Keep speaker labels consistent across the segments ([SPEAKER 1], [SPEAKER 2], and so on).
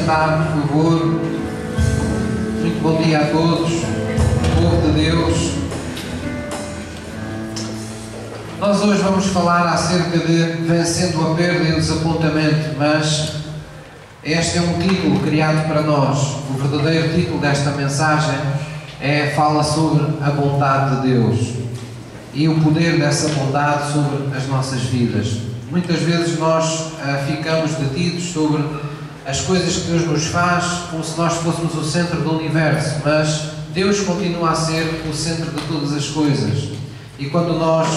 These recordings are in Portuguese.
[SPEAKER 1] sentar, por favor. Muito bom dia a todos, povo de Deus. Nós hoje vamos falar acerca de vencendo a perda e o desapontamento, mas este é um título criado para nós. O verdadeiro título desta mensagem fala sobre a bondade de Deus e o poder dessa bondade sobre as nossas vidas. Muitas vezes nós ficamos detidos sobre as coisas que Deus nos faz como se nós fôssemos o centro do universo, mas Deus continua a ser o centro de todas as coisas. E quando nós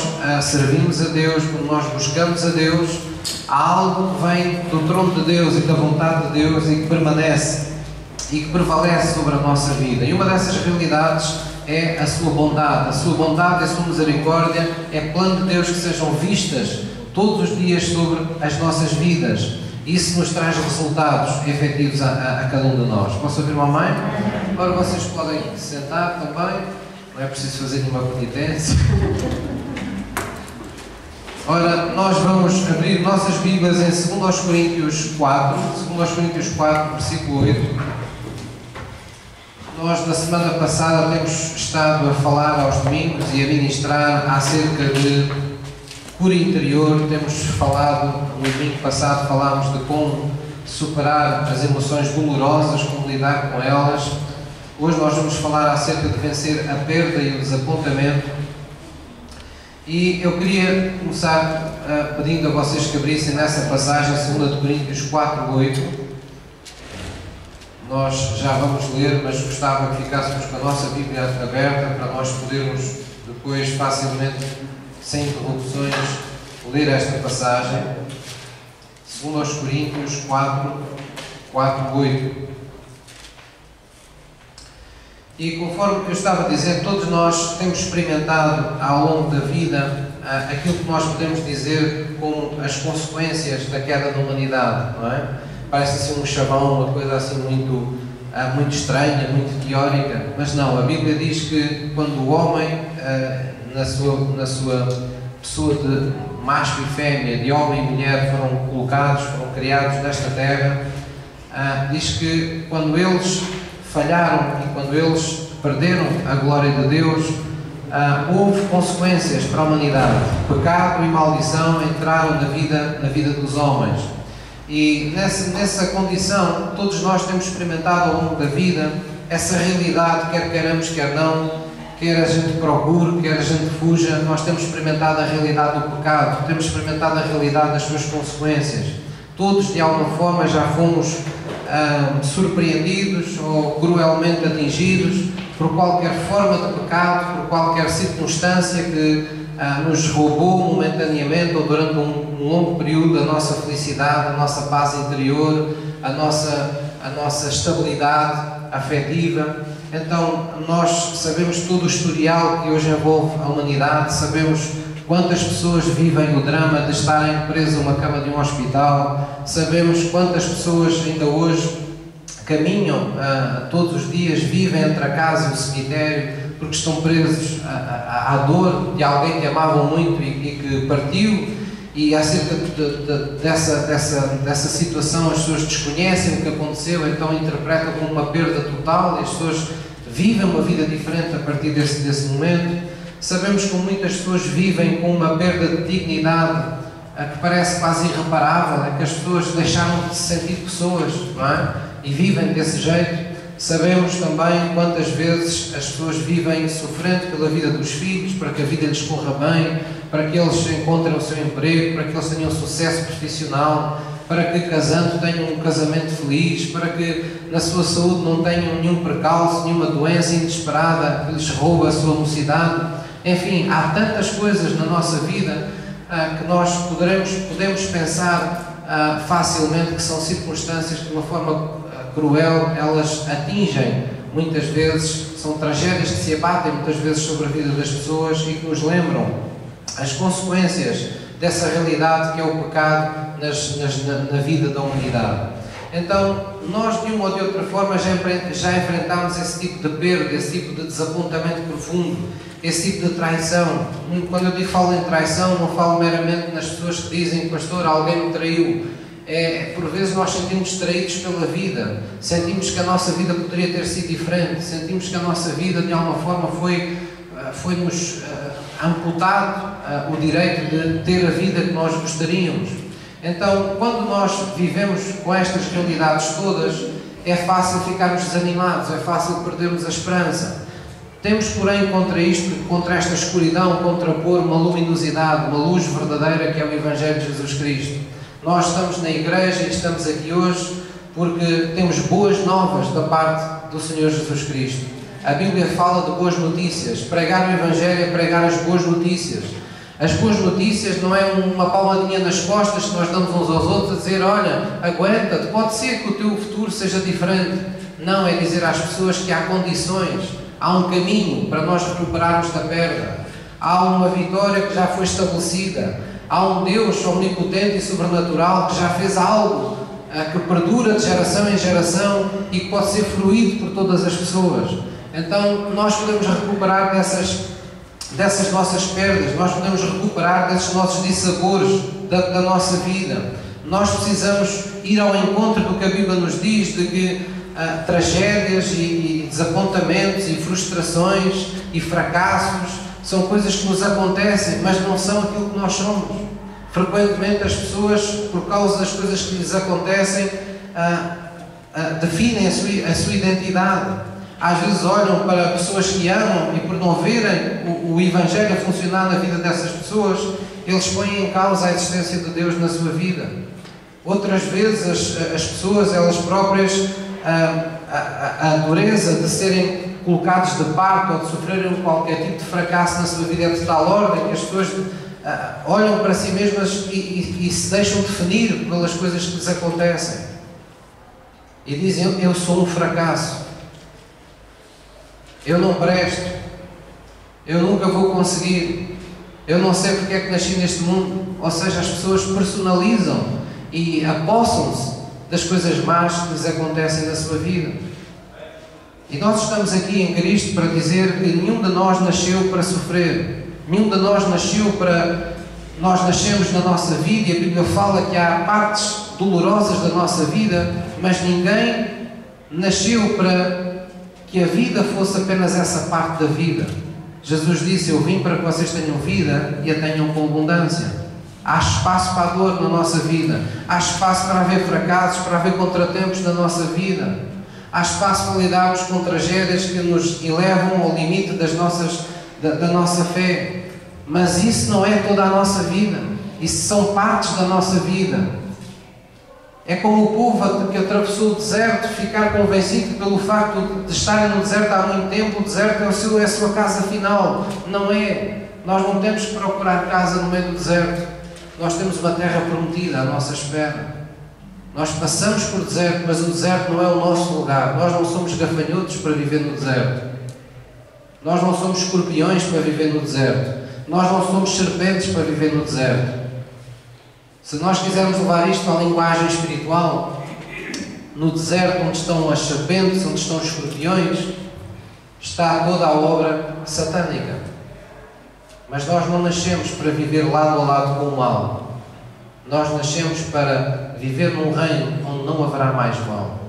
[SPEAKER 1] servimos a Deus, quando nós buscamos a Deus, há algo que vem do trono de Deus e da vontade de Deus e que permanece e que prevalece sobre a nossa vida. E uma dessas realidades é a sua bondade. A sua bondade e a sua misericórdia é plano de Deus que sejam vistas todos os dias sobre as nossas vidas. Isso nos traz resultados efetivos a cada um de nós. Posso ouvir uma mãe? Agora vocês podem sentar também. Não é preciso fazer nenhuma penitência. Ora, nós vamos abrir nossas Bíblias em 2 Coríntios 4, 2 Coríntios 4, versículo 8. Nós, na semana passada, temos estado a falar aos domingos e a ministrar acerca de cura interior. Temos falado, no domingo passado, falámos de como superar as emoções dolorosas, como lidar com elas. Hoje nós vamos falar acerca de vencer a perda e o desapontamento. E eu queria começar pedindo a vocês que abrissem nessa passagem, 2 Coríntios 4, 8. Nós já vamos ler, mas gostava que ficássemos com a nossa Bíblia aberta para nós podermos depois facilmente, sem interrupções, ler esta passagem. 2 Coríntios 4, 8. E conforme eu estava a dizer, todos nós temos experimentado ao longo da vida aquilo que nós podemos dizer como as consequências da queda da humanidade, não é? Parece assim um chavão, uma coisa assim muito estranha, muito teórica, mas não, a Bíblia diz que quando o homem, na sua pessoa de macho e fêmea, de homem e mulher, foram colocados, foram criados nesta terra, diz que quando eles falharam e quando eles perderam a glória de Deus, houve consequências para a humanidade. Pecado e maldição entraram na vida dos homens. E nessa condição, todos nós temos experimentado ao longo da vida essa realidade, quer queiramos, quer não, quer a gente procure, quer a gente fuja, nós temos experimentado a realidade do pecado, temos experimentado a realidade das suas consequências. Todos, de alguma forma, já fomos surpreendidos ou cruelmente atingidos por qualquer forma de pecado, por qualquer circunstância que nos roubou momentaneamente ou durante um longo período a nossa felicidade, a nossa paz interior, a nossa estabilidade afetiva. Então nós sabemos todo o historial que hoje envolve a humanidade, sabemos quantas pessoas vivem o drama de estarem presas a uma cama de um hospital, sabemos quantas pessoas ainda hoje caminham todos os dias, vivem entre a casa e o cemitério, porque estão presos à dor de alguém que amavam muito e que partiu. E acerca dessa situação as pessoas desconhecem o que aconteceu, então interpretam como uma perda total e as pessoas vivem uma vida diferente a partir desse momento. Sabemos que muitas pessoas vivem com uma perda de dignidade que parece quase irreparável, é que as pessoas deixaram de se sentir pessoas, não é? E vivem desse jeito. Sabemos também quantas vezes as pessoas vivem sofrendo pela vida dos filhos, para que a vida lhes corra bem, para que eles encontrem o seu emprego, para que eles tenham sucesso profissional, para que casando tenham um casamento feliz, para que na sua saúde não tenham nenhum percalço, nenhuma doença inesperada que lhes rouba a sua mocidade. Enfim, há tantas coisas na nossa vida que nós podemos pensar facilmente que são circunstâncias que de uma forma cruel elas atingem, muitas vezes são tragédias que se abatem muitas vezes sobre a vida das pessoas e que nos lembram as consequências dessa realidade que é o pecado na vida da humanidade. Então, nós de uma ou de outra forma já enfrentámos esse tipo de perda, esse tipo de desapontamento profundo, esse tipo de traição. Quando eu falo em traição, não falo meramente nas pessoas que dizem: pastor, alguém me traiu. por vezes nós sentimos distraídos pela vida, sentimos que a nossa vida poderia ter sido diferente, sentimos que a nossa vida de alguma forma foi-nos amputado o direito de ter a vida que nós gostaríamos. Então, quando nós vivemos com estas realidades todas, é fácil ficarmos desanimados, é fácil perdermos a esperança. Temos, porém, contra esta escuridão, contrapor uma luminosidade, uma luz verdadeira que é o Evangelho de Jesus Cristo. Nós estamos na igreja e estamos aqui hoje porque temos boas novas da parte do Senhor Jesus Cristo. A Bíblia fala de boas notícias. Pregar o Evangelho é pregar as boas notícias. As boas notícias não é uma palmadinha nas costas que nós damos uns aos outros a dizer: olha, aguenta-te, pode ser que o teu futuro seja diferente. Não, é dizer às pessoas que há condições, há um caminho para nós recuperarmos da perda. Há uma vitória que já foi estabelecida. Há um Deus omnipotente e sobrenatural que já fez algo que perdura de geração em geração e que pode ser fruído por todas as pessoas. Então, nós podemos recuperar dessas nossas perdas, nós podemos recuperar desses nossos dissabores da nossa vida. Nós precisamos ir ao encontro do que a Bíblia nos diz, de que tragédias e desapontamentos e frustrações e fracassos são coisas que nos acontecem, mas não são aquilo que nós somos. Frequentemente as pessoas, por causa das coisas que lhes acontecem, definem a sua identidade. Às vezes olham para pessoas que amam e, por não verem o Evangelho a funcionar na vida dessas pessoas, eles põem em causa a existência de Deus na sua vida. Outras vezes as pessoas, elas próprias, a dureza de serem colocados de parte ou de sofrerem qualquer tipo de fracasso na sua vida é de tal ordem que as pessoas olham para si mesmas e se deixam definir pelas coisas que lhes acontecem. E dizem: eu sou um fracasso. Eu não presto. Eu nunca vou conseguir. Eu não sei porque é que nasci neste mundo. Ou seja, as pessoas personalizam e apossam-se das coisas más que lhes acontecem na sua vida. E nós estamos aqui em Cristo para dizer que nenhum de nós nasceu para sofrer. Nenhum de nós nasceu para... Nós nascemos na nossa vida e a Bíblia fala que há partes dolorosas da nossa vida, mas ninguém nasceu para que a vida fosse apenas essa parte da vida. Jesus disse: eu vim para que vocês tenham vida e a tenham com abundância. Há espaço para a dor na nossa vida. Há espaço para haver fracassos, para haver contratempos na nossa vida. Há espaço para lidarmos com tragédias que nos elevam ao limite da nossa fé. Mas isso não é toda a nossa vida. Isso são partes da nossa vida. É como o povo que atravessou o deserto ficar convencido pelo facto de estarem no deserto há muito tempo. O deserto é a sua casa final. Não é. Nós não temos que procurar casa no meio do deserto. Nós temos uma terra prometida à nossa espera. Nós passamos por deserto, mas o deserto não é o nosso lugar. Nós não somos gafanhotos para viver no deserto. Nós não somos escorpiões para viver no deserto. Nós não somos serpentes para viver no deserto. Se nós quisermos levar isto à linguagem espiritual, no deserto onde estão as serpentes, onde estão os escorpiões, está toda a obra satânica. Mas nós não nascemos para viver lado a lado com o mal. Nós nascemos para viver num reino onde não haverá mais mal.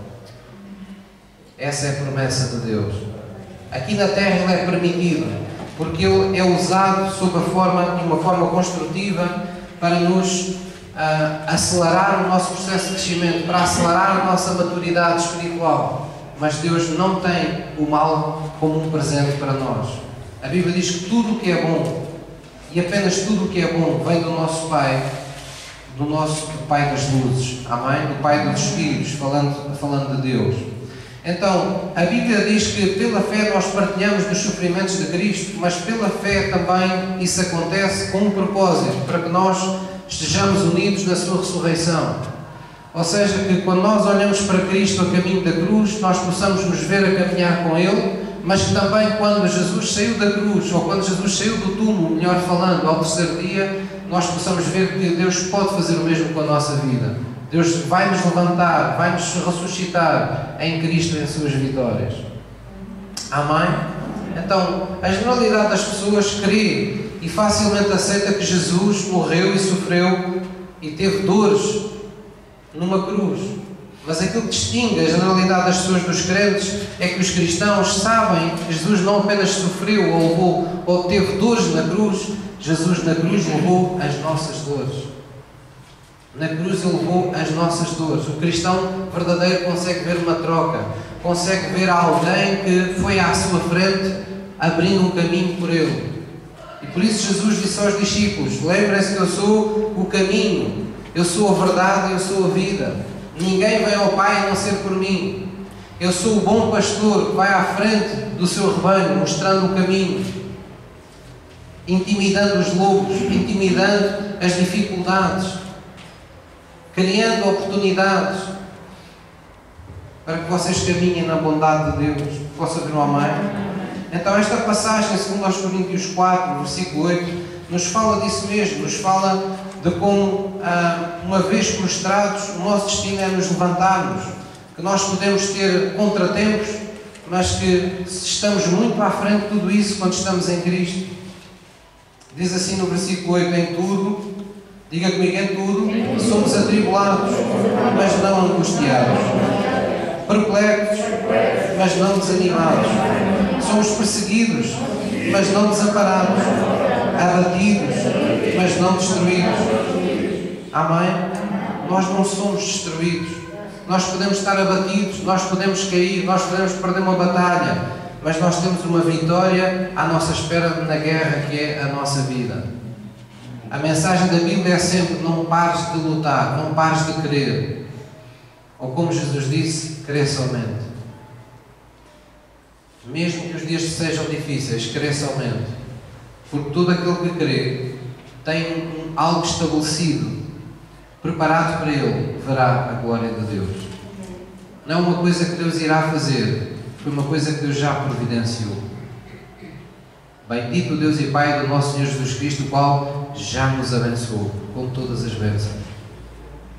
[SPEAKER 1] Essa é a promessa de Deus. Aqui na terra Ele é permitido, porque Ele é usado de uma forma construtiva para nos acelerar o nosso processo de crescimento, para acelerar a nossa maturidade espiritual. Mas Deus não tem o mal como um presente para nós. A Bíblia diz que tudo o que é bom, e apenas tudo o que é bom, vem do nosso Pai, do Pai das luzes, amém? Do Pai dos Espíritos, falando de Deus. Então, a Bíblia diz que pela fé nós partilhamos dos sofrimentos de Cristo, mas pela fé também isso acontece com um propósito, para que nós estejamos unidos na sua ressurreição. Ou seja, que quando nós olhamos para Cristo a caminho da cruz, nós possamos nos ver a caminhar com Ele, mas que também quando Jesus saiu da cruz, ou quando Jesus saiu do túmulo, melhor falando, ao terceiro dia, nós possamos ver que Deus pode fazer o mesmo com a nossa vida. Deus vai nos levantar, vai nos ressuscitar em Cristo, em suas vitórias. Amém? Então, a generalidade das pessoas crê e facilmente aceita que Jesus morreu e sofreu e teve dores numa cruz. Mas aquilo que distingue a generalidade das pessoas dos crentes é que os cristãos sabem que Jesus não apenas sofreu ou teve dores na cruz, Jesus na cruz levou as nossas dores. Na cruz Ele levou as nossas dores. O cristão verdadeiro consegue ver uma troca, consegue ver alguém que foi à sua frente abrindo um caminho por ele. E por isso Jesus disse aos discípulos: lembrem-se que eu sou o caminho, eu sou a verdade e eu sou a vida. Ninguém vem ao Pai a não ser por mim. Eu sou o bom pastor que vai à frente do seu rebanho, mostrando o caminho, intimidando os lobos, intimidando as dificuldades, criando oportunidades para que vocês caminhem na bondade de Deus. Posso ouvir um amém? Então esta passagem, segundo aos Coríntios 4, versículo 8, nos fala disso mesmo, nos fala de como, uma vez prostrados, o nosso destino é nos levantarmos, que nós podemos ter contratempos, mas que estamos muito à frente de tudo isso quando estamos em Cristo. Diz assim no versículo 8, em tudo, diga comigo, em tudo, somos atribulados, mas não angustiados, perplexos, mas não desanimados, somos perseguidos, mas não desamparados, abatidos, mas não destruídos. Amém? Nós não somos destruídos. Nós podemos estar abatidos, nós podemos cair, nós podemos perder uma batalha, mas nós temos uma vitória à nossa espera na guerra que é a nossa vida. A mensagem da Bíblia é sempre: não pares de lutar, não pares de crer. Ou como Jesus disse, crer somente. Mesmo que os dias sejam difíceis, crer somente. Porque todo aquele que crê tem algo estabelecido, preparado para ele, verá a glória de Deus. Não é uma coisa que Deus irá fazer, foi uma coisa que Deus já providenciou. Bendito Deus e Pai do nosso Senhor Jesus Cristo, o qual já nos abençoou com todas as bênçãos.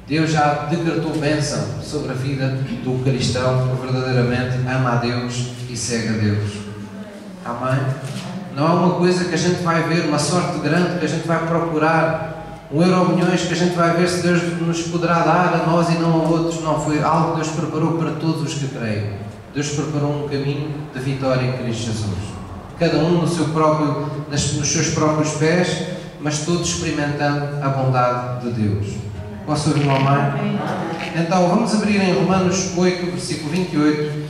[SPEAKER 1] Deus já decretou bênção sobre a vida do cristão que verdadeiramente ama a Deus e segue a Deus. Amém? Não é uma coisa que a gente vai ver, uma sorte grande que a gente vai procurar, €1 que a gente vai ver se Deus nos poderá dar a nós e não a outros. Não, foi algo que Deus preparou para todos os que creem. Deus preparou um caminho de vitória em Cristo Jesus. Cada um nos seus próprios pés, mas todos experimentando a bondade de Deus. Posso ouvir um amém? Então, vamos abrir em Romanos 8, versículo 28.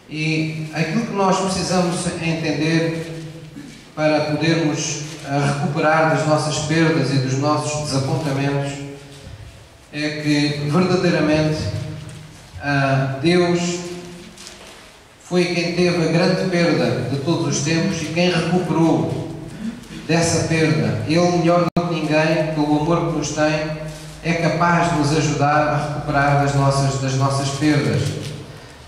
[SPEAKER 1] E aquilo que nós precisamos entender para podermos recuperar das nossas perdas e dos nossos desapontamentos é que, verdadeiramente, Deus foi quem teve a grande perda de todos os tempos e quem recuperou dessa perda. Ele, melhor do que ninguém, pelo amor que nos tem, é capaz de nos ajudar a recuperar das nossas perdas.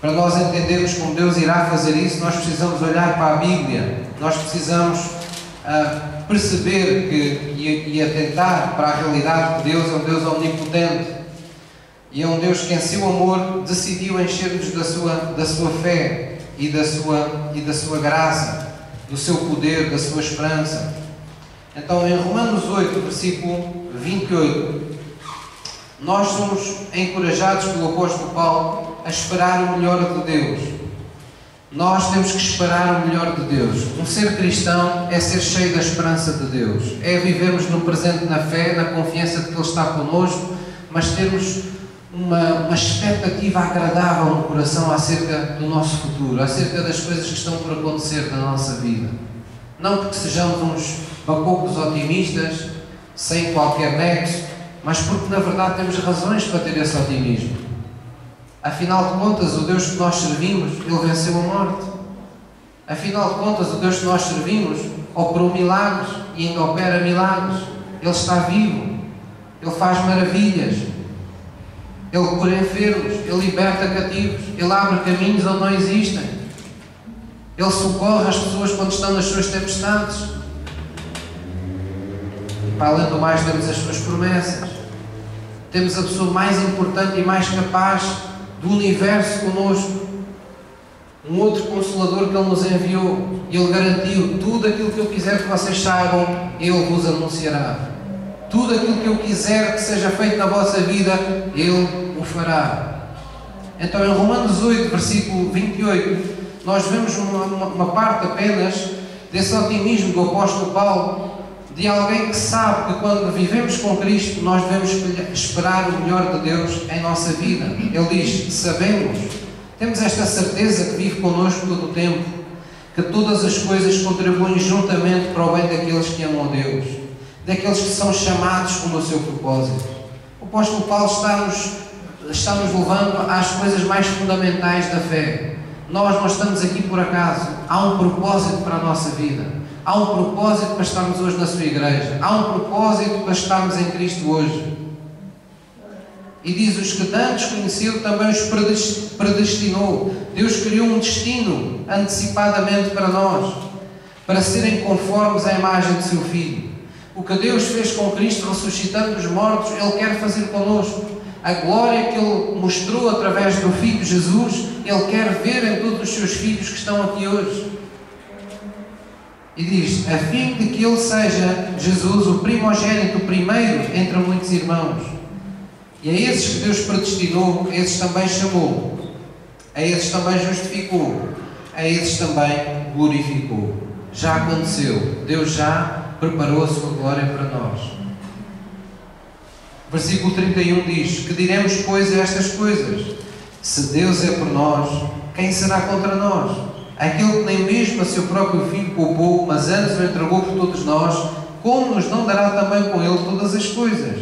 [SPEAKER 1] Para nós entendermos como Deus irá fazer isso, nós precisamos olhar para a Bíblia, nós precisamos perceber e atentar para a realidade que Deus é um Deus omnipotente e é um Deus que em seu amor decidiu encher-nos da sua fé e da sua graça, do seu poder, da sua esperança. Então, em Romanos 8, versículo 28, nós somos encorajados pelo apóstolo Paulo a esperar o melhor de Deus. Nós temos que esperar o melhor de Deus. Um ser cristão é ser cheio da esperança de Deus. É vivermos no presente na fé, na confiança de que Ele está connosco, mas termos uma expectativa agradável no coração acerca do nosso futuro, acerca das coisas que estão por acontecer na nossa vida. Não porque sejamos uns bacocos otimistas, sem qualquer nexo, mas porque na verdade temos razões para ter esse otimismo. Afinal de contas, o Deus que nós servimos, Ele venceu a morte. Afinal de contas, o Deus que nós servimos operou milagres e ainda opera milagres. Ele está vivo. Ele faz maravilhas. Ele cura enfermos. Ele liberta cativos. Ele abre caminhos onde não existem. Ele socorre as pessoas quando estão nas suas tempestades. E para além do mais, temos as suas promessas. Temos a pessoa mais importante e mais capaz do universo connosco, um outro Consolador que Ele nos enviou, e Ele garantiu: tudo aquilo que eu quiser que vocês saibam, Ele vos anunciará. Tudo aquilo que eu quiser que seja feito na vossa vida, Ele o fará. Então em Romanos 8, versículo 28, nós vemos uma parte apenas desse otimismo do apóstolo Paulo, de alguém que sabe que quando vivemos com Cristo, nós devemos esperar o melhor de Deus em nossa vida. Ele diz, sabemos, temos esta certeza que vive connosco todo o tempo, que todas as coisas contribuem juntamente para o bem daqueles que amam a Deus, daqueles que são chamados como o seu propósito. O apóstolo Paulo está-nos levando às coisas mais fundamentais da fé. Nós não estamos aqui por acaso. Há um propósito para a nossa vida. Há um propósito para estarmos hoje na sua igreja. Há um propósito para estarmos em Cristo hoje. E diz, os que antes conheceu também os predestinou. Deus criou um destino antecipadamente para nós, para serem conformes à imagem de seu Filho. O que Deus fez com Cristo ressuscitando os mortos, Ele quer fazer connosco. A glória que Ele mostrou através do Filho Jesus, Ele quer ver em todos os seus filhos que estão aqui hoje. E diz, a fim de que Ele seja, Jesus, o primogênito, o primeiro entre muitos irmãos. E a esses que Deus predestinou, a esses também chamou, a esses também justificou, a esses também glorificou. Já aconteceu, Deus já preparou a sua glória para nós. Versículo 31 diz, que diremos, pois, estas coisas? Se Deus é por nós, quem será contra nós? Aquele que nem mesmo a seu próprio Filho poupou, mas antes o entregou por todos nós, como nos não dará também com Ele todas as coisas?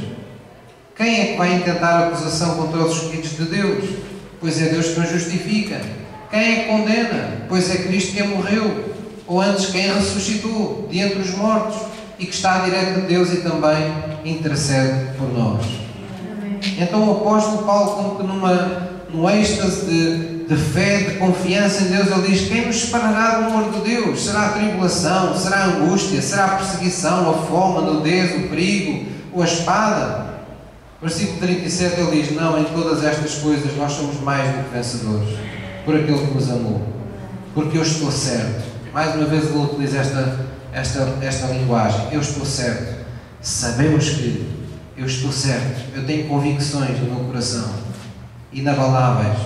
[SPEAKER 1] Quem é que vai intentar acusação contra os escolhidos de Deus? Pois é Deus que os justifica. Quem é que condena? Pois é Cristo quem morreu, ou antes quem ressuscitou de entre os mortos, e que está à direita de Deus e também intercede por nós. Então o apóstolo Paulo, como que num êxtase de fé, de confiança em Deus, ele diz, quem nos separará do amor de Deus? Será a tribulação? Será a angústia? Será a perseguição? A fome? A nudez? O perigo? Ou a espada? Versículo 37 ele diz, não, em todas estas coisas nós somos mais do que vencedores, por aquele que nos amou, porque eu estou certo. Mais uma vez vou utilizar esta linguagem, eu estou certo. Sabemos que eu estou certo, eu tenho convicções no meu coração, inabaláveis,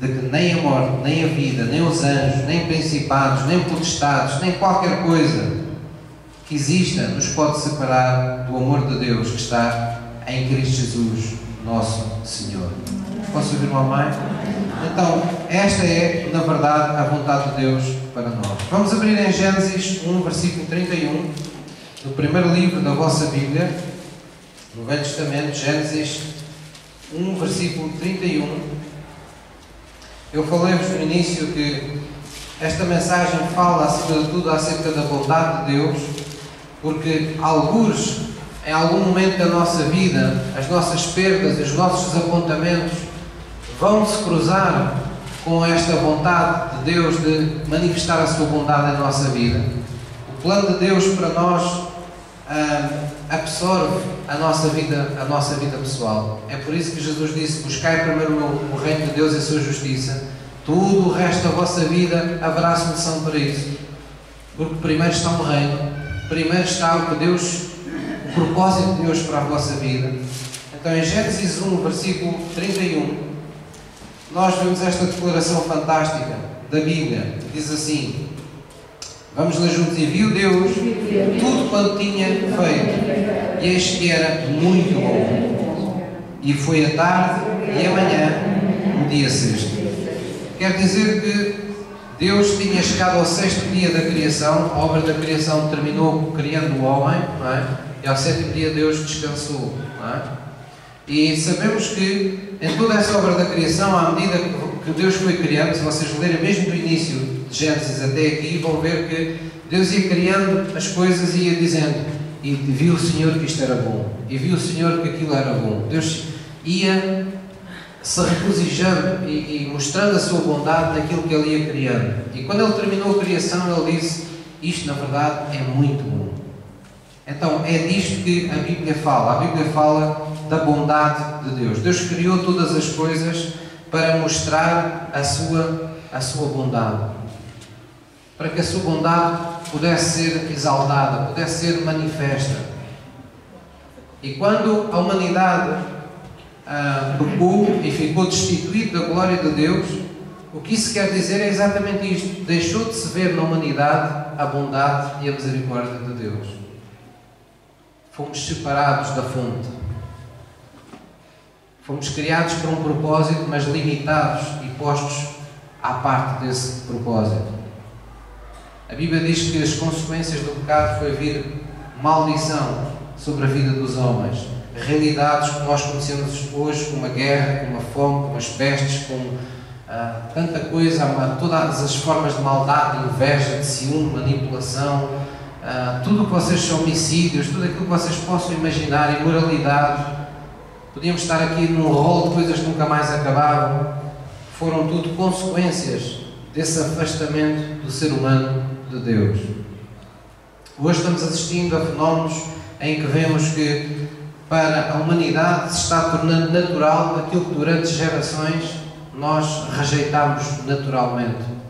[SPEAKER 1] de que nem a morte, nem a vida, nem os anjos, nem principados, nem potestades, nem qualquer coisa que exista nos pode separar do amor de Deus que está em Cristo Jesus, nosso Senhor. Posso ouvir um amém? Então, esta é, na verdade, a vontade de Deus para nós. Vamos abrir em Gênesis 1, versículo 31, no primeiro livro da vossa Bíblia, no Velho Testamento, Gênesis 1, versículo 31. Eu falei-vos no início que esta mensagem fala, acima de tudo, acerca da bondade de Deus, porque alguns, em algum momento da nossa vida, as nossas perdas, os nossos desapontamentos vão se cruzar com esta vontade de Deus de manifestar a sua bondade em nossa vida. O plano de Deus para nós absorve a nossa vida pessoal. É por isso que Jesus disse, buscai primeiro o reino de Deus e a sua justiça, tudo o resto da vossa vida haverá solução para isso. Porque primeiro está o reino, primeiro está o propósito de Deus para a vossa vida. Então em Gênesis 1, versículo 31, nós vemos esta declaração fantástica da Bíblia. Diz assim, vamos ler juntos, e viu Deus tudo quanto tinha feito, e eis que era muito bom. E foi a tarde e a manhã, o dia sexto. Quer dizer que Deus tinha chegado ao sexto dia da criação, a obra da criação terminou criando o homem, não é? E ao sétimo dia Deus descansou, não é? E sabemos que em toda essa obra da criação, à medida que Deus foi criando, se vocês lerem mesmo do início de Gênesis até aqui, vão ver que Deus ia criando as coisas e ia dizendo, e viu o Senhor que isto era bom, e viu o Senhor que aquilo era bom. Deus ia se regozijando e mostrando a sua bondade naquilo que Ele ia criando. E quando Ele terminou a criação, Ele disse, isto na verdade é muito bom. Então é disto que a Bíblia fala. A Bíblia fala da bondade de Deus. Deus criou todas as coisas para mostrar a sua bondade. Para que a sua bondade pudesse ser exaltada, pudesse ser manifesta. E quando a humanidade pecou e ficou destituída da glória de Deus, o que isso quer dizer é exatamente isto: deixou de se ver na humanidade a bondade e a misericórdia de Deus. Fomos separados da fonte. Fomos criados para um propósito, mas limitados e postos à parte desse propósito. A Bíblia diz que as consequências do pecado foi vir maldição sobre a vida dos homens. Realidades que nós conhecemos hoje, como a guerra, como a fome, como as pestes, como tanta coisa, todas as formas de maldade, de inveja, de ciúme, manipulação, tudo o que vocês são, homicídios, tudo aquilo que vocês possam imaginar, imoralidade. Podíamos estar aqui num rol de coisas que nunca mais acabavam. Foram tudo consequências desse afastamento do ser humano de Deus. Hoje estamos assistindo a fenómenos em que vemos que para a humanidade se está tornando natural aquilo que durante gerações nós rejeitámos naturalmente.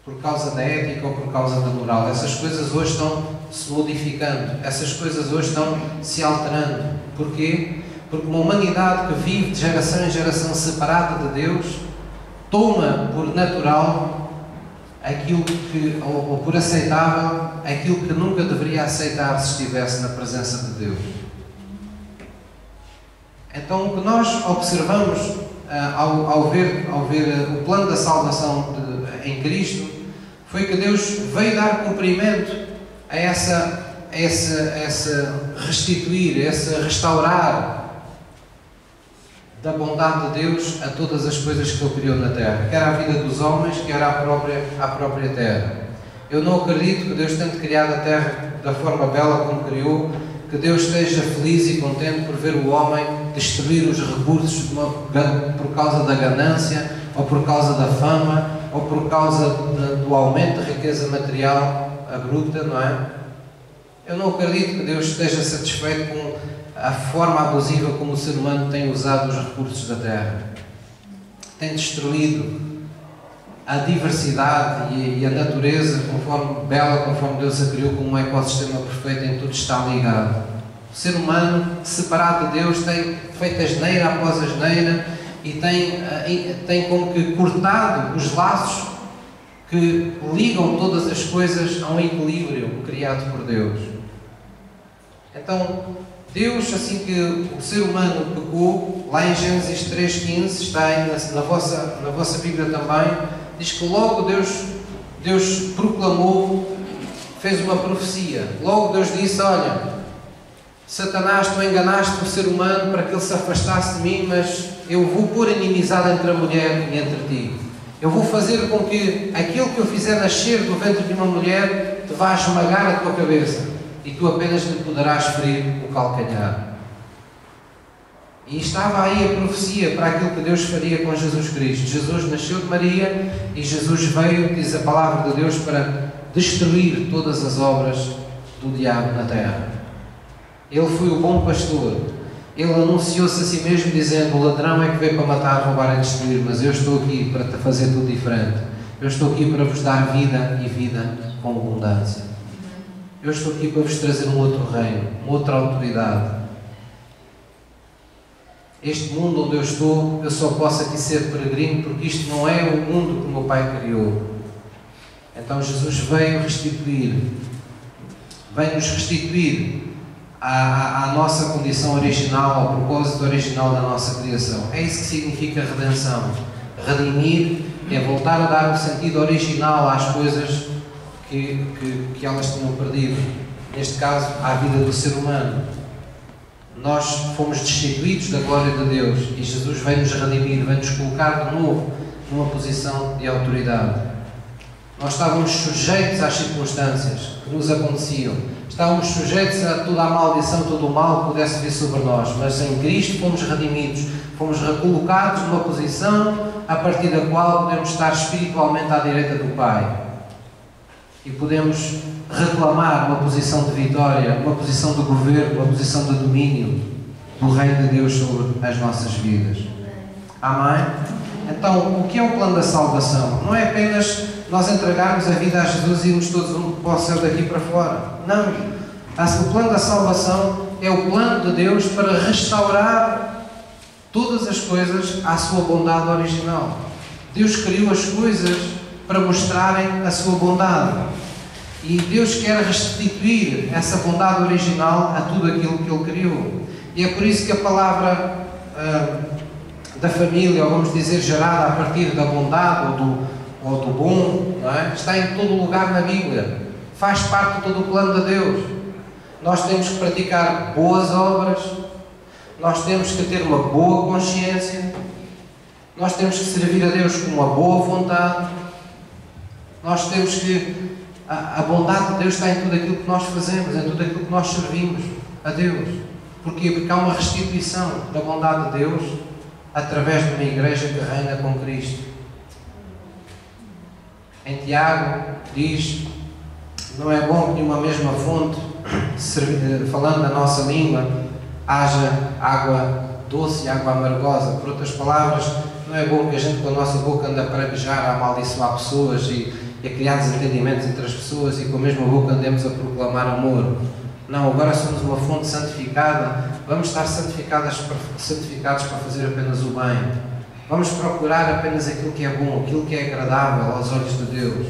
[SPEAKER 1] Por causa da ética ou por causa da moral. Essas coisas hoje estão se modificando. Essas coisas hoje estão se alterando. Porquê? Porque uma humanidade que vive de geração em geração separada de Deus toma por natural aquilo que, ou por aceitável, aquilo que nunca deveria aceitar se estivesse na presença de Deus. Então, o que nós observamos ao ver o plano da salvação em Cristo foi que Deus veio dar cumprimento a esse restituir, a esse restaurar da bondade de Deus a todas as coisas que Ele criou na Terra, quer a vida dos homens, quer a própria Terra. Eu não acredito que Deus tenha criado a Terra da forma bela como criou, que Deus esteja feliz e contente por ver o homem destruir os recursos por causa da ganância, ou por causa da fama, ou por causa do aumento de riqueza material abrupta, não é? Eu não acredito que Deus esteja satisfeito com a forma abusiva como o ser humano tem usado os recursos da Terra. Tem destruído a diversidade e a natureza conforme Deus a criou, como um ecossistema perfeito em que tudo está ligado. O ser humano, separado de Deus, tem feito asneira após asneira e tem como que cortado os laços que ligam todas as coisas a um equilíbrio criado por Deus. Então, Deus, assim que o ser humano pecou, lá em Gênesis 3,15, está aí na vossa Bíblia também, diz que logo Deus proclamou, fez uma profecia. Logo Deus disse: olha, Satanás, tu enganaste o ser humano para que ele se afastasse de mim, mas eu vou pôr inimizade entre a mulher e entre ti. Eu vou fazer com que aquilo que eu fizer nascer do ventre de uma mulher te vá esmagar a tua cabeça e tu apenas lhe poderás ferir o calcanhar. E estava aí a profecia para aquilo que Deus faria com Jesus Cristo. Jesus nasceu de Maria e Jesus veio, diz a palavra de Deus, para destruir todas as obras do diabo na terra. Ele foi o bom pastor. Ele anunciou-se a si mesmo dizendo: o ladrão é que veio para matar, roubar e destruir, mas eu estou aqui para te fazer tudo diferente. Eu estou aqui para vos dar vida e vida com abundância. Eu estou aqui para vos trazer um outro reino, uma outra autoridade. Este mundo onde eu estou, eu só posso aqui ser peregrino, porque isto não é o mundo que o meu Pai criou. Então Jesus veio restituir, veio-nos restituir à nossa condição original, ao propósito original da nossa criação. É isso que significa redenção. Redimir é voltar a dar o sentido original às coisas que elas tinham perdido. Neste caso, à vida do ser humano. Nós fomos destituídos da glória de Deus e Jesus vem-nos redimir, vem-nos colocar de novo numa posição de autoridade. Nós estávamos sujeitos às circunstâncias que nos aconteciam. Estávamos sujeitos a toda a maldição, todo o mal que pudesse vir sobre nós. Mas em Cristo fomos redimidos, fomos recolocados numa posição a partir da qual podemos estar espiritualmente à direita do Pai. E podemos reclamar uma posição de vitória, uma posição de governo, uma posição de domínio do Reino de Deus sobre as nossas vidas. Amém? Então, o que é o plano da salvação? Não é apenas nós entregarmos a vida a Jesus e irmos todos para o céu daqui para fora. Não. O plano da salvação é o plano de Deus para restaurar todas as coisas à sua bondade original. Deus criou as coisas para mostrarem a sua bondade. E Deus quer restituir essa bondade original a tudo aquilo que Ele criou. E é por isso que a palavra da família, ou vamos dizer, gerada a partir da bondade ou do bom, não é? Está em todo lugar na Bíblia. Faz parte de todo o plano de Deus. Nós temos que praticar boas obras, nós temos que ter uma boa consciência, nós temos que servir a Deus com uma boa vontade, nós temos que... A bondade de Deus está em tudo aquilo que nós fazemos, em tudo aquilo que nós servimos a Deus. Porquê? Porque há uma restituição da bondade de Deus através de uma igreja que reina com Cristo. Em Tiago diz: não é bom que numa mesma fonte, falando na nossa língua, haja água doce e água amargosa. Por outras palavras, não é bom que a gente com a nossa boca ande a praguejar, a amaldiçoar pessoas e a criar desentendimentos entre as pessoas e com a mesma boca andemos a proclamar amor. Não, agora somos uma fonte santificada, vamos estar santificados para fazer apenas o bem. Vamos procurar apenas aquilo que é bom, aquilo que é agradável aos olhos de Deus.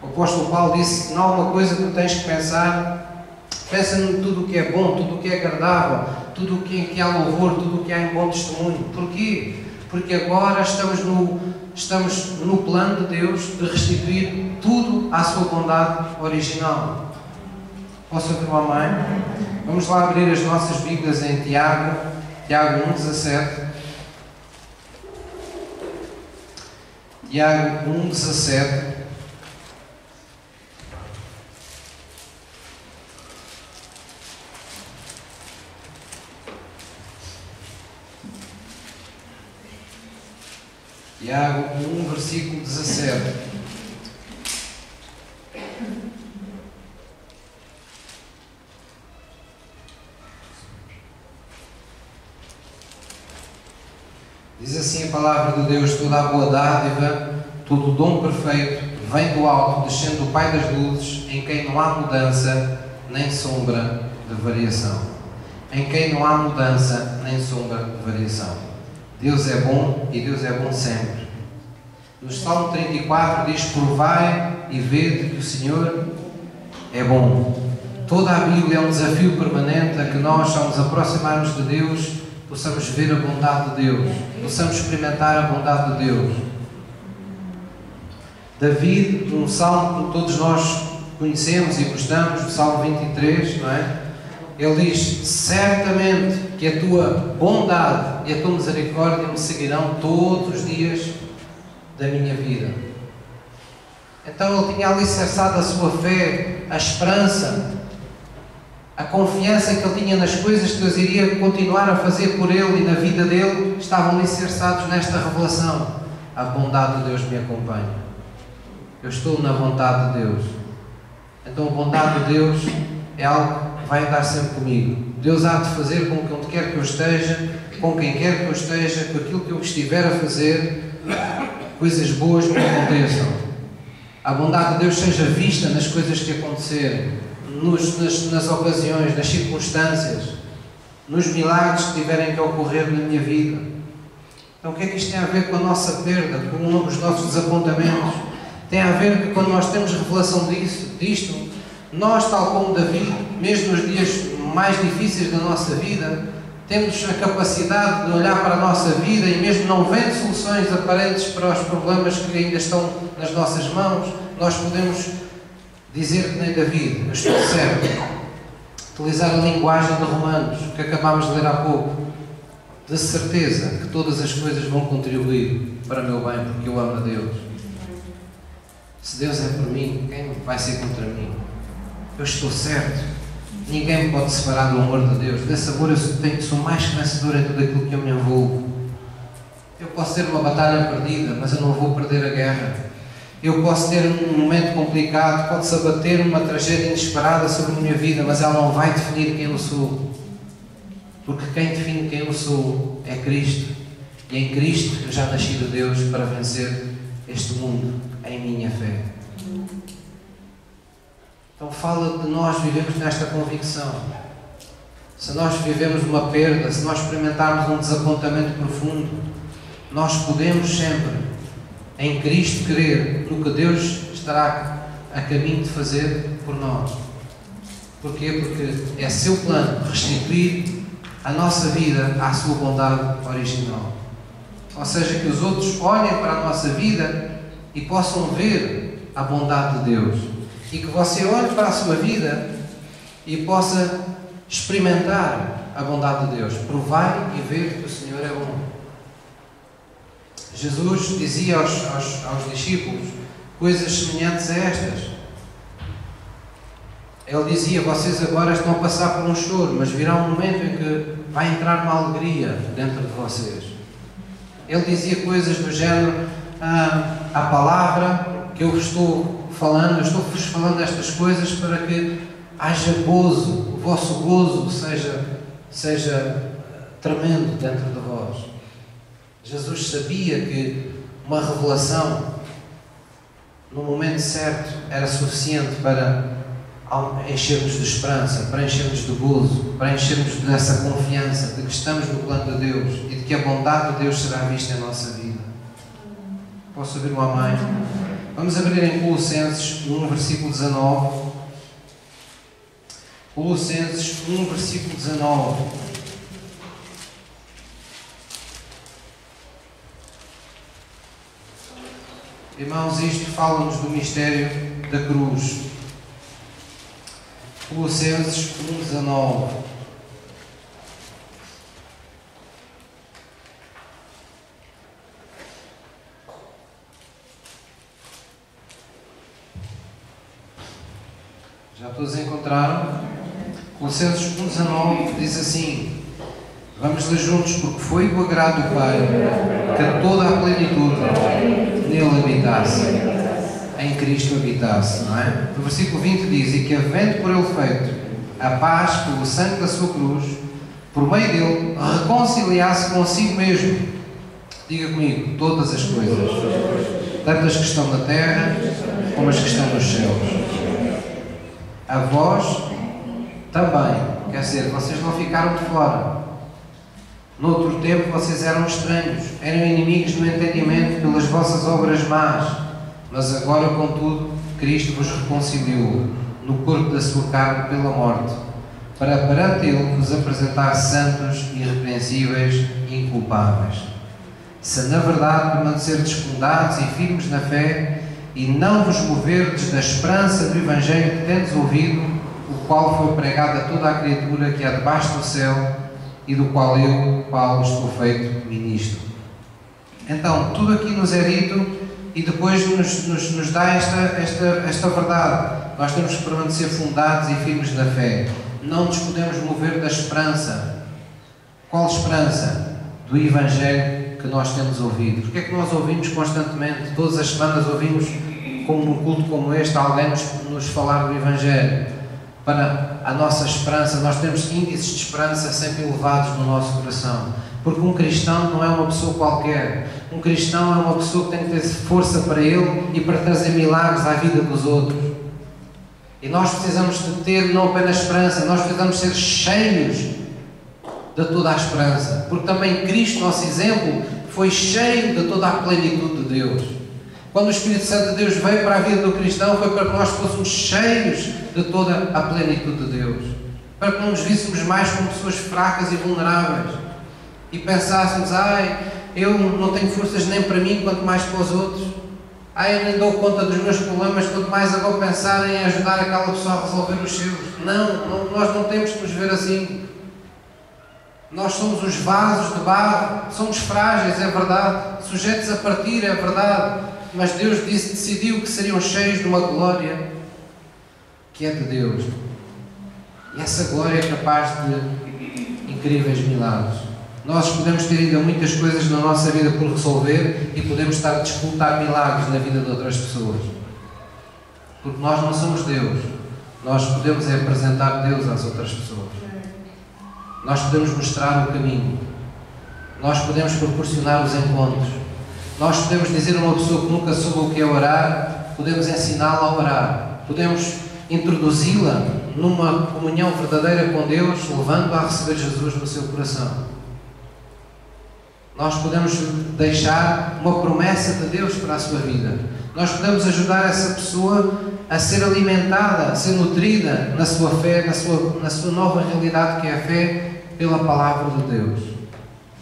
[SPEAKER 1] O apóstolo Paulo disse: não há uma coisa que tu tens que pensar, pensa em tudo o que é bom, tudo o que é agradável, tudo o que há louvor, tudo o que há em bom testemunho. Porquê? Porque agora estamos no plano de Deus de restituir tudo à sua bondade original. Posso ouvir uma mãe? Vamos lá abrir as nossas Bíblias em Tiago 1,17. Tiago 1,17. Tiago 1, versículo 17. Diz assim a palavra de Deus: toda a boa dádiva, todo o dom perfeito, vem do alto, descendo do Pai das luzes, em quem não há mudança, nem sombra de variação. Em quem não há mudança, nem sombra de variação. Deus é bom e Deus é bom sempre. No Salmo 34 diz: provai e vede que o Senhor é bom. Toda a Bíblia é um desafio permanente a que nós, ao nos aproximarmos de Deus, possamos ver a bondade de Deus, possamos experimentar a bondade de Deus. David, num salmo que todos nós conhecemos e gostamos, o Salmo 23, não é? Ele diz: certamente que a tua bondade e a tua misericórdia me seguirão todos os dias da minha vida. Então ele tinha alicerçado a sua fé, a esperança, a confiança que ele tinha nas coisas que Deus iria continuar a fazer por ele e na vida dele, estavam alicerçados nesta revelação: a bondade de Deus me acompanha. Eu estou na vontade de Deus. Então a bondade de Deus é algo que vai andar sempre comigo. Deus há de fazer com que onde quer que eu esteja, com quem quer que eu esteja, com aquilo que eu estiver a fazer, coisas boas me aconteçam. A bondade de Deus seja vista nas coisas que acontecerem, nas ocasiões, nas circunstâncias, nos milagres que tiverem que ocorrer na minha vida. Então o que é que isto tem a ver com a nossa perda, com os nossos desapontamentos? Tem a ver que quando nós temos revelação disto, nós, tal como David, mesmo nos dias mais difíceis da nossa vida, temos a capacidade de olhar para a nossa vida e mesmo não vendo soluções aparentes para os problemas que ainda estão nas nossas mãos, nós podemos dizer que nem David: eu estou certo. Utilizar a linguagem de Romanos, que acabámos de ler há pouco. De certeza que todas as coisas vão contribuir para o meu bem, porque eu amo a Deus. Se Deus é por mim, quem vai ser contra mim? Eu estou certo. Ninguém me pode separar do amor de Deus. Desse amor eu sou mais que vencedor em tudo aquilo que eu me envolvo. Eu posso ter uma batalha perdida, mas eu não vou perder a guerra. Eu posso ter um momento complicado, pode-se abater uma tragédia inesperada sobre a minha vida, mas ela não vai definir quem eu sou. Porque quem define quem eu sou é Cristo. E em Cristo eu já nasci de Deus para vencer este mundo em minha fé. Então fala de nós vivemos nesta convicção. Se nós vivemos uma perda, se nós experimentarmos um desapontamento profundo, nós podemos sempre, em Cristo, crer no que Deus estará a caminho de fazer por nós. Porquê? Porque é seu plano restituir a nossa vida à sua bondade original. Ou seja, que os outros olhem para a nossa vida e possam ver a bondade de Deus. E que você olhe para a sua vida e possa experimentar a bondade de Deus. Provai e ver que o Senhor é bom. Jesus dizia aos discípulos coisas semelhantes a estas. Ele dizia: vocês agora estão a passar por um choro, mas virá um momento em que vai entrar uma alegria dentro de vocês. Ele dizia coisas do género: a palavra que eu estou falando, eu estou-vos falando estas coisas para que haja gozo, o vosso gozo seja tremendo dentro de vós. Jesus sabia que uma revelação no momento certo era suficiente para enchermos de esperança, para enchermos de gozo, para enchermos dessa confiança de que estamos no plano de Deus e de que a bondade de Deus será vista em nossa vida. Posso ouvir um amém? Vamos abrir em Colossenses 1, versículo 19. Colossenses 1, versículo 19. Irmãos, isto fala-nos do mistério da cruz. Colossenses 1, 19. Já todos encontraram? Colossenses 1, 19 diz assim: vamos ler juntos, porque foi do agrado do Pai que toda a plenitude nele habitasse, em Cristo habitasse, não é? No versículo 20 diz: e que havendo por ele feito a paz pelo sangue da sua cruz, por meio dele reconciliasse consigo mesmo. Diga comigo: todas as coisas, tanto as que estão na terra como as que estão nos céus. A vós também, quer dizer, vocês não ficaram de fora. Noutro tempo vocês eram estranhos, eram inimigos no entendimento pelas vossas obras más, mas agora, contudo, Cristo vos reconciliou no corpo da sua carne pela morte, para perante ele vos apresentar santos, irrepreensíveis e inculpáveis. Se na verdade permanecerdes fundados e firmes na fé, e não vos moverdes da esperança do Evangelho que tendes ouvido, o qual foi pregado a toda a criatura que há debaixo do céu, e do qual eu, Paulo, estou feito ministro. Então, tudo aqui nos é dito e depois nos dá esta verdade. Nós temos que permanecer fundados e firmes na fé. Não nos podemos mover da esperança. Qual esperança? Do Evangelho que nós temos ouvido. Porque é que nós ouvimos constantemente? Todas as semanas ouvimos, como num culto como este, alguém nos falar do Evangelho. Para a nossa esperança, nós temos índices de esperança sempre elevados no nosso coração. Porque um cristão não é uma pessoa qualquer. Um cristão é uma pessoa que tem que ter força para ele e para trazer milagres à vida dos outros. E nós precisamos de ter não apenas esperança, nós precisamos ser cheios de toda a esperança. Porque também Cristo, nosso exemplo, foi cheio de toda a plenitude de Deus. Quando o Espírito Santo de Deus veio para a vida do cristão, foi para que nós fôssemos cheios de toda a plenitude de Deus. Para que não nos víssemos mais como pessoas fracas e vulneráveis. E pensássemos: eu não tenho forças nem para mim, quanto mais para os outros. Eu nem dou conta dos meus problemas, quanto mais eu vou pensar em ajudar aquela pessoa a resolver os seus. Não, nós não temos que nos ver assim. Nós somos os vasos de barro, somos frágeis, é verdade, sujeitos a partir, é verdade, mas Deus decidiu que seriam cheios de uma glória que é de Deus. E essa glória é capaz de incríveis milagres. Nós podemos ter ainda muitas coisas na nossa vida por resolver e podemos estar a disputar milagres na vida de outras pessoas. Porque nós não somos Deus. Nós podemos apresentar Deus às outras pessoas. Nós podemos mostrar o caminho. Nós podemos proporcionar os encontros. Nós podemos dizer a uma pessoa que nunca soube o que é orar, podemos ensiná-la a orar. Podemos introduzi-la numa comunhão verdadeira com Deus, levando-a a receber Jesus no seu coração. Nós podemos deixar uma promessa de Deus para a sua vida. Nós podemos ajudar essa pessoa a ser alimentada, a ser nutrida na sua fé, na sua nova realidade que é a fé, pela palavra de Deus.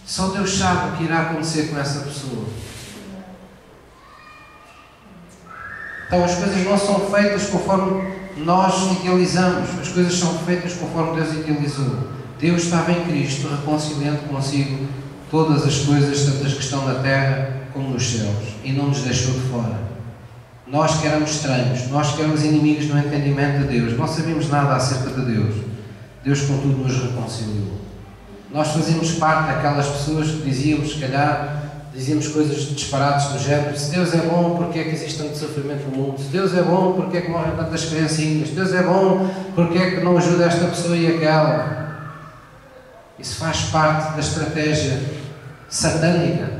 [SPEAKER 1] Só Deus sabe o que irá acontecer com essa pessoa. Então as coisas não são feitas conforme nós idealizamos, as coisas são feitas conforme Deus idealizou. Deus estava em Cristo, reconciliando consigo todas as coisas, tanto as que estão na terra como nos céus, e não nos deixou de fora. Nós que éramos estranhos, nós que éramos inimigos no entendimento de Deus, não sabíamos nada acerca de Deus. Deus, contudo, nos reconciliou. Nós fazíamos parte daquelas pessoas que dizíamos, se calhar, dizíamos coisas disparadas do género: se Deus é bom, porque é que existe tanto sofrimento no mundo? Se Deus é bom, porque é que morrem tantas criancinhas? Se Deus é bom, porque é que não ajuda esta pessoa e aquela? Isso faz parte da estratégia satânica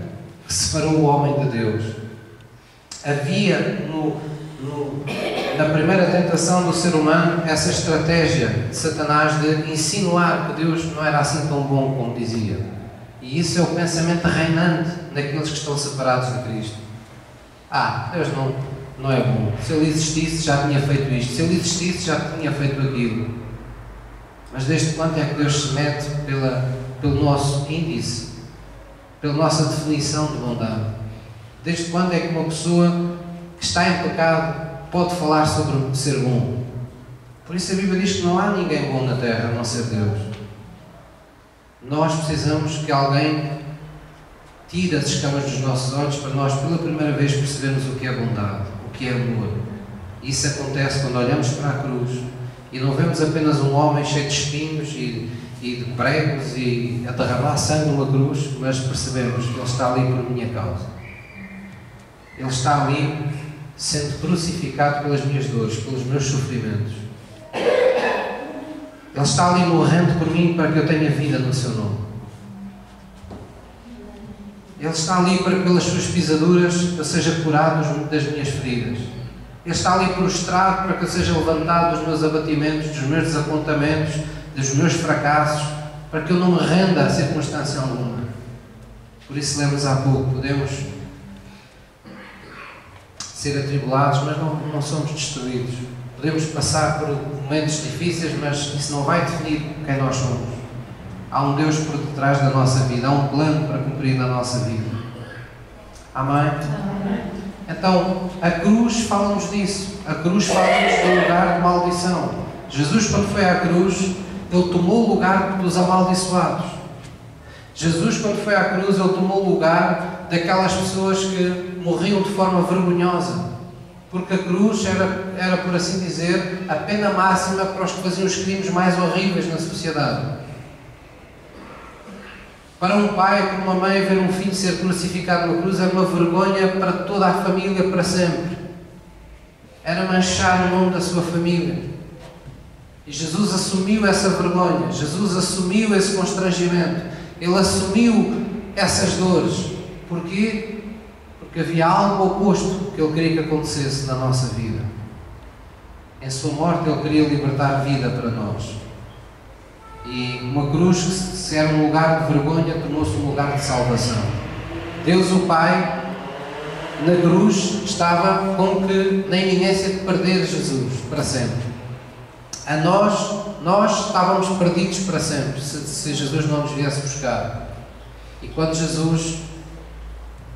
[SPEAKER 1] que separou o homem de Deus. Havia na primeira tentação do ser humano essa estratégia de Satanás de insinuar que Deus não era assim tão bom como dizia. E isso é o pensamento reinante naqueles que estão separados de Cristo. Deus não é bom. Se Ele existisse já tinha feito isto. Se Ele existisse já tinha feito aquilo. Mas desde quando é que Deus se mete pelo nosso índice, pela nossa definição de bondade? Desde quando é que uma pessoa que está em pecado pode falar sobre ser bom? Por isso a Bíblia diz que não há ninguém bom na terra a não ser Deus. Nós precisamos que alguém tire as escamas dos nossos olhos para nós pela primeira vez percebermos o que é bondade, o que é amor. Isso acontece quando olhamos para a cruz e não vemos apenas um homem cheio de espinhos e de pregos e a derramar sangue numa cruz, mas percebemos que Ele está ali por minha causa. Ele está ali sendo crucificado pelas minhas dores, pelos meus sofrimentos. Ele está ali morrendo por mim para que eu tenha vida no seu nome. Ele está ali para que pelas suas pisaduras eu seja curado das minhas feridas. Ele está ali prostrado para que eu seja levantado dos meus abatimentos, dos meus desapontamentos, dos meus fracassos, para que eu não me renda a circunstância alguma. Por isso lemos há pouco, podemos ser atribulados, mas não somos destruídos. Podemos passar por momentos difíceis, mas isso não vai definir quem nós somos. Há um Deus por detrás da nossa vida, há um plano para cumprir na nossa vida. Amém? Amém. Então, a cruz fala-nos disso. A cruz fala-nos do lugar de maldição. Jesus, quando foi à cruz, Ele tomou o lugar dos amaldiçoados. Jesus, quando foi à cruz, Ele tomou o lugar daquelas pessoas que morriam de forma vergonhosa. Porque a cruz era, por assim dizer, a pena máxima para os que faziam os crimes mais horríveis na sociedade. Para um pai, para uma mãe, ver um filho ser crucificado na cruz era uma vergonha para toda a família para sempre. Era manchar o nome da sua família. E Jesus assumiu essa vergonha, Jesus assumiu esse constrangimento, Ele assumiu essas dores. Porquê? Porque havia algo oposto que Ele queria que acontecesse na nossa vida. Em sua morte Ele queria libertar vida para nós. E uma cruz que se era um lugar de vergonha tornou-se um lugar de salvação. Deus o Pai na cruz estava como que na iminência de perder Jesus para sempre. A nós estávamos perdidos para sempre se Jesus não nos viesse buscar. E quando Jesus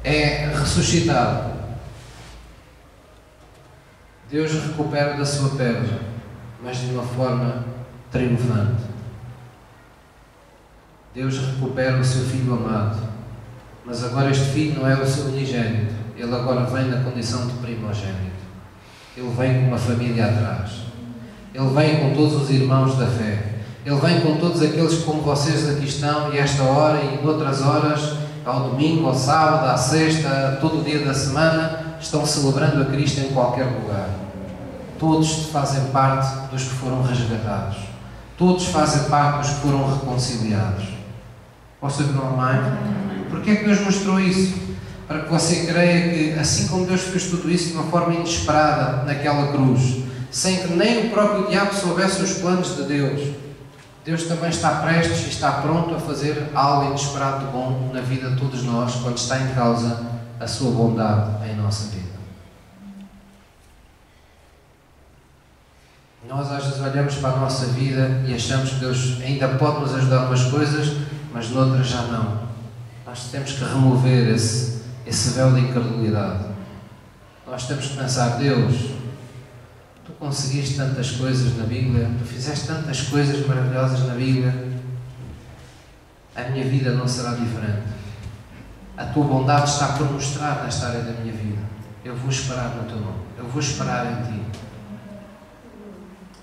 [SPEAKER 1] é ressuscitado, Deus recupera da sua perda, mas de uma forma triunfante. Deus recupera o seu Filho amado, mas agora este Filho não é o seu unigênito, ele agora vem na condição de primogênito. Ele vem com uma família atrás, ele vem com todos os irmãos da fé, ele vem com todos aqueles que, como vocês aqui estão, e esta hora e em outras horas, ao domingo, ao sábado, à sexta, todo o dia da semana, estão celebrando a Cristo em qualquer lugar. Todos fazem parte dos que foram resgatados, todos fazem parte dos que foram reconciliados. Posso dizer não, mãe? Porquê é que Deus mostrou isso? Para que você creia que, assim como Deus fez tudo isso de uma forma inesperada naquela cruz, sem que nem o próprio diabo soubesse os planos de Deus, Deus também está prestes e está pronto a fazer algo inesperado de bom na vida de todos nós, quando está em causa a sua bondade em nossa vida. Nós às vezes olhamos para a nossa vida e achamos que Deus ainda pode nos ajudar em umas coisas, mas noutras já não. Nós temos que remover esse véu de incredulidade. Nós temos que pensar: Deus, Tu conseguiste tantas coisas na Bíblia, Tu fizeste tantas coisas maravilhosas na Bíblia, a minha vida não será diferente. A Tua bondade está por mostrar nesta área da minha vida. Eu vou esperar no Teu nome, eu vou esperar em Ti.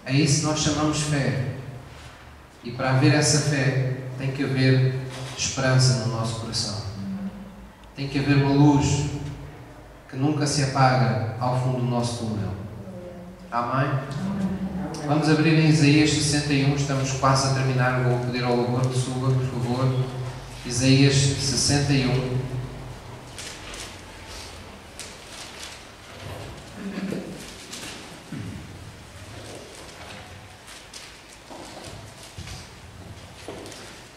[SPEAKER 1] É isso que nós chamamos fé. E para haver essa fé, tem que haver esperança no nosso coração. Tem que haver uma luz que nunca se apaga ao fundo do nosso túnel. Amém? Vamos abrir em Isaías 61, estamos quase a terminar, vou pedir ao louvor que suba, por favor. Isaías 61.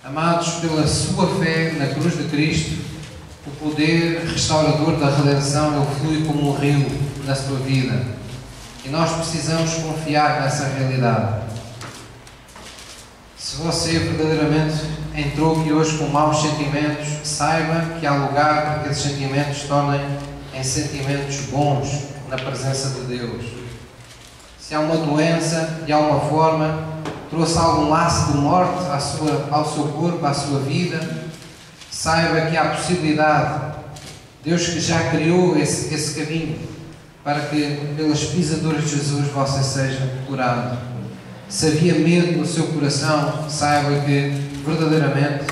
[SPEAKER 1] Amados, pela sua fé na cruz de Cristo, o poder restaurador da redenção ele flui como um rio na sua vida. E nós precisamos confiar nessa realidade. Se você verdadeiramente entrou aqui hoje com maus sentimentos, saiba que há lugar para que esses sentimentos se tornem em sentimentos bons na presença de Deus. Se há uma doença, de alguma forma, trouxe algum laço de morte ao seu corpo, à sua vida, saiba que há possibilidade. Deus que já criou esse caminho para que pelas pisaduras de Jesus você seja curado. Se havia medo no seu coração, saiba que verdadeiramente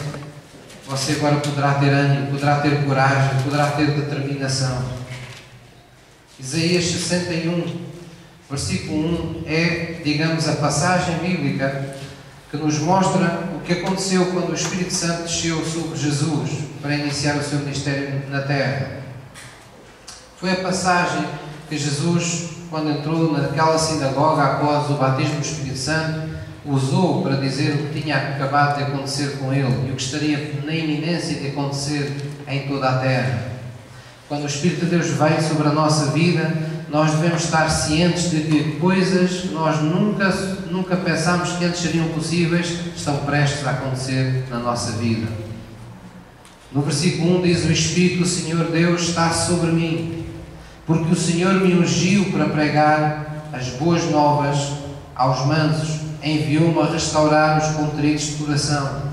[SPEAKER 1] você agora poderá ter ânimo, poderá ter coragem, poderá ter determinação. Isaías 61 versículo 1 é, digamos, a passagem bíblica que nos mostra o que aconteceu quando o Espírito Santo desceu sobre Jesus para iniciar o seu ministério na terra. Foi a passagem que Jesus, quando entrou naquela sinagoga após o batismo do Espírito Santo, usou para dizer o que tinha acabado de acontecer com ele e o que estaria na iminência de acontecer em toda a terra. Quando o Espírito de Deus vem sobre a nossa vida, nós devemos estar cientes de que coisas que nós nunca pensámos que antes seriam possíveis estão prestes a acontecer na nossa vida. No versículo 1 diz: o Espírito do Senhor Deus está sobre mim, porque o Senhor me ungiu para pregar as boas novas aos mansos, enviou-me a restaurar os contritos de coração,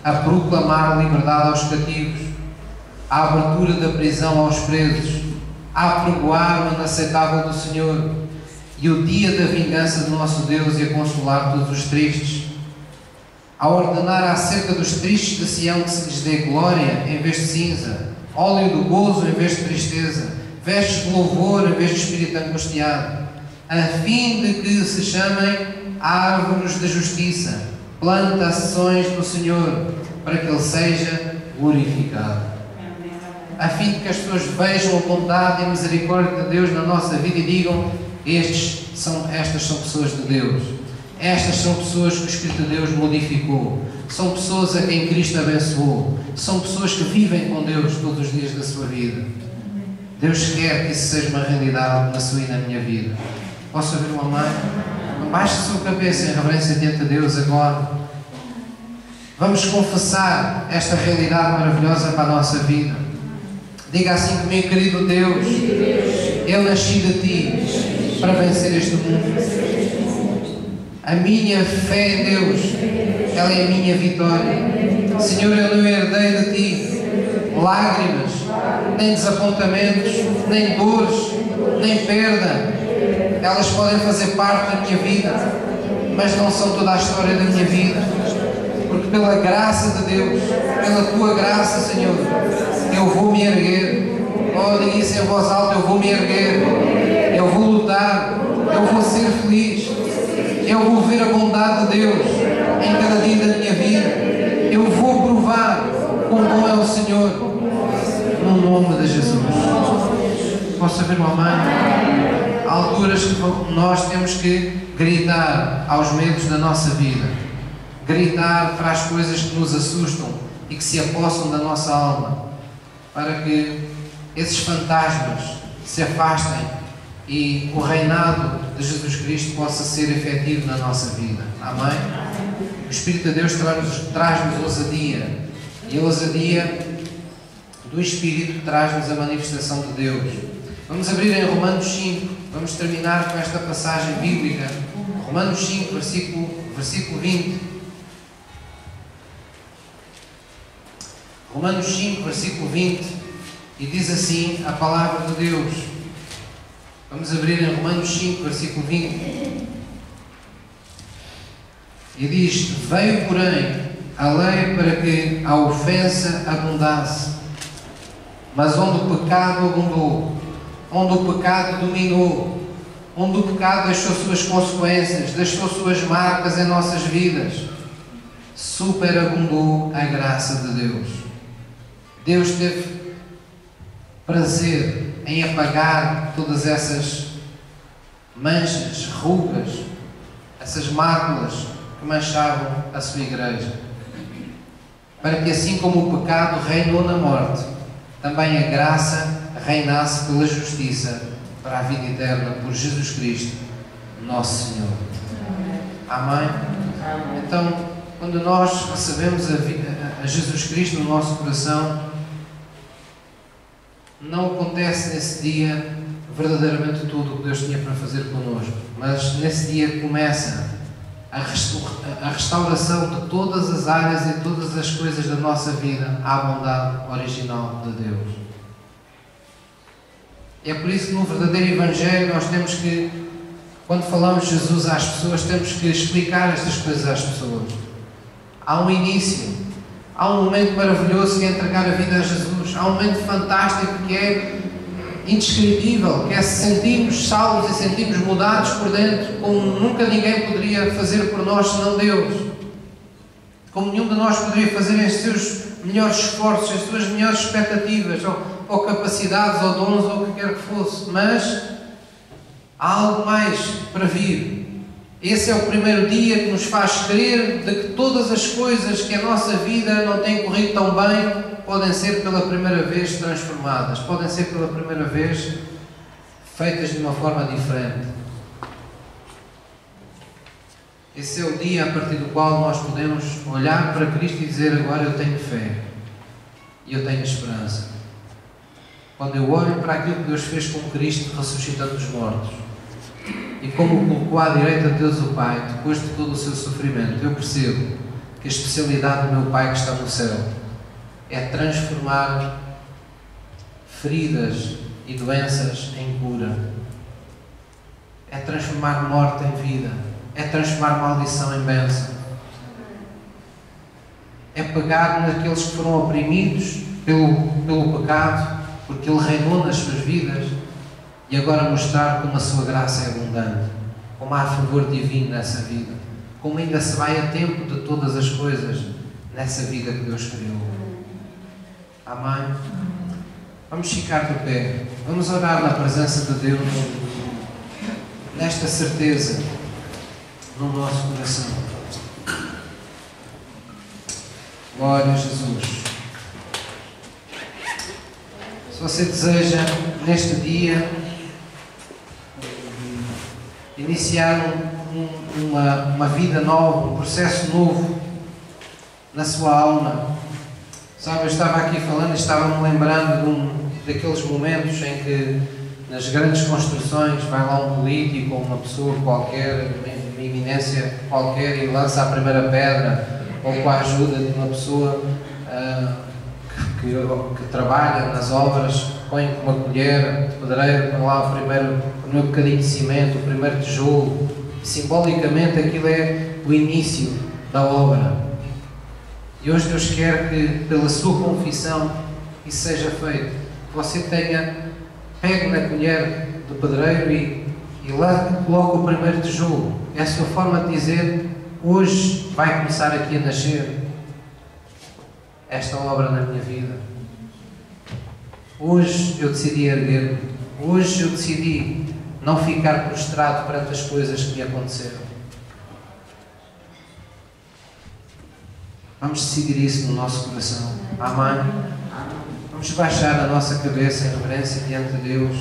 [SPEAKER 1] a proclamar liberdade aos cativos, a abertura da prisão aos presos, a apregoar o inaceitável do Senhor e o dia da vingança do nosso Deus e a consolar todos os tristes, a ordenar acerca dos tristes de Sião que se lhes dê glória em vez de cinza, óleo do gozo em vez de tristeza, vestes de louvor em vez de espírito angustiado, a fim de que se chamem árvores da justiça, plantações do Senhor, para que Ele seja glorificado. A fim de que as pessoas vejam a bondade e a misericórdia de Deus na nossa vida e digam: estas são pessoas de Deus. Estas são pessoas que o Espírito de Deus modificou. São pessoas a quem Cristo abençoou. São pessoas que vivem com Deus todos os dias da sua vida. Deus quer que isso seja uma realidade na sua e na minha vida. Posso ouvir uma mãe? Baixe a sua cabeça em reverência diante de Deus agora. Vamos confessar esta realidade maravilhosa para a nossa vida. Diga assim comigo: querido Deus, eu nasci de Ti para vencer este mundo. A minha fé em Deus, ela é a minha vitória. Senhor, eu não herdei de Ti lágrimas, nem desapontamentos, nem dores, nem perda. Elas podem fazer parte da minha vida, mas não são toda a história da minha vida. Porque pela graça de Deus, pela Tua graça, Senhor, eu vou me erguer. Oh, diga isso em voz alta: eu vou me erguer, eu vou lutar, eu vou ser feliz, eu vou ver a bondade de Deus em cada dia da minha vida, eu vou provar quão bom é o Senhor, no nome de Jesus. Posso ouvir uma mãe? Há alturas que nós temos que gritar aos medos da nossa vida, gritar para as coisas que nos assustam e que se apossam da nossa alma, para que esses fantasmas se afastem e o reinado de Jesus Cristo possa ser efetivo na nossa vida. Amém? O Espírito de Deus traz-nos ousadia, e a ousadia do Espírito traz-nos a manifestação de Deus. Vamos abrir em Romanos 5, vamos terminar com esta passagem bíblica, Romanos 5, versículo 20. Romanos 5, versículo 20, e diz assim a palavra de Deus. Vamos abrir em Romanos 5, versículo 20. E diz: veio, porém, a lei para que a ofensa abundasse. Mas onde o pecado abundou, onde o pecado dominou, onde o pecado deixou suas consequências, deixou suas marcas em nossas vidas, superabundou a graça de Deus. Deus teve prazer em apagar todas essas manchas, rugas, essas máculas que manchavam a sua igreja, para que assim como o pecado reinou na morte, também a graça reinasse pela justiça para a vida eterna por Jesus Cristo, nosso Senhor. Amém? Então, quando nós recebemos a Jesus Cristo no nosso coração, não acontece nesse dia verdadeiramente tudo o que Deus tinha para fazer connosco, mas nesse dia começa a restauração de todas as áreas e todas as coisas da nossa vida à bondade original de Deus. É por isso que no verdadeiro Evangelho nós temos que, quando falamos de Jesus às pessoas, temos que explicar estas coisas às pessoas. Há um início, há um momento maravilhoso que é entregar a vida a Jesus, há um momento fantástico que é indescritível, que é sentirmos salvos e sentirmos mudados por dentro, como nunca ninguém poderia fazer por nós senão Deus, como nenhum de nós poderia fazer em seus melhores esforços, em suas melhores expectativas, ou capacidades, ou dons, ou o que quer que fosse, mas há algo mais para vir. Esse é o primeiro dia que nos faz crer de que todas as coisas que a nossa vida não tem corrido tão bem podem ser pela primeira vez transformadas, podem ser pela primeira vez feitas de uma forma diferente. Esse é o dia a partir do qual nós podemos olhar para Cristo e dizer: agora eu tenho fé e eu tenho esperança. Quando eu olho para aquilo que Deus fez com Cristo ressuscitando dos mortos e como o colocou à direita de Deus o Pai, depois de todo o seu sofrimento, eu percebo que a especialidade do meu Pai que está no céu é transformar feridas e doenças em cura, é transformar morte em vida, é transformar maldição em bênção, é pegar naqueles que foram oprimidos pelo pecado, porque Ele reinou nas suas vidas, e agora mostrar como a sua graça é abundante, como há favor divino nessa vida, como ainda se vai a tempo de todas as coisas nessa vida que Deus criou. Amém? Vamos ficar de pé, vamos orar na presença de Deus, nesta certeza no nosso coração. Glória a Jesus. Se você deseja neste dia iniciar uma vida nova, um processo novo na sua alma, sabe, eu estava aqui falando e estava-me lembrando daqueles momentos em que nas grandes construções vai lá um político ou uma pessoa qualquer, uma eminência qualquer, e lança a primeira pedra, ou com a ajuda de uma pessoa que trabalha nas obras, põe com uma colher de pedreiro, põe lá o primeiro bocadinho de cimento, o primeiro tijolo, e simbolicamente aquilo é o início da obra. E hoje Deus quer que, pela sua confissão, isso seja feito. Que você pegue na colher do pedreiro e lá coloque o primeiro tijolo. É a sua forma de dizer: hoje vai começar aqui a nascer esta obra na minha vida. Hoje eu decidi erguer-me. Hoje eu decidi não ficar prostrado perante as coisas que me aconteceram. Vamos decidir isso no nosso coração. Amém? Vamos baixar a nossa cabeça em reverência diante de Deus.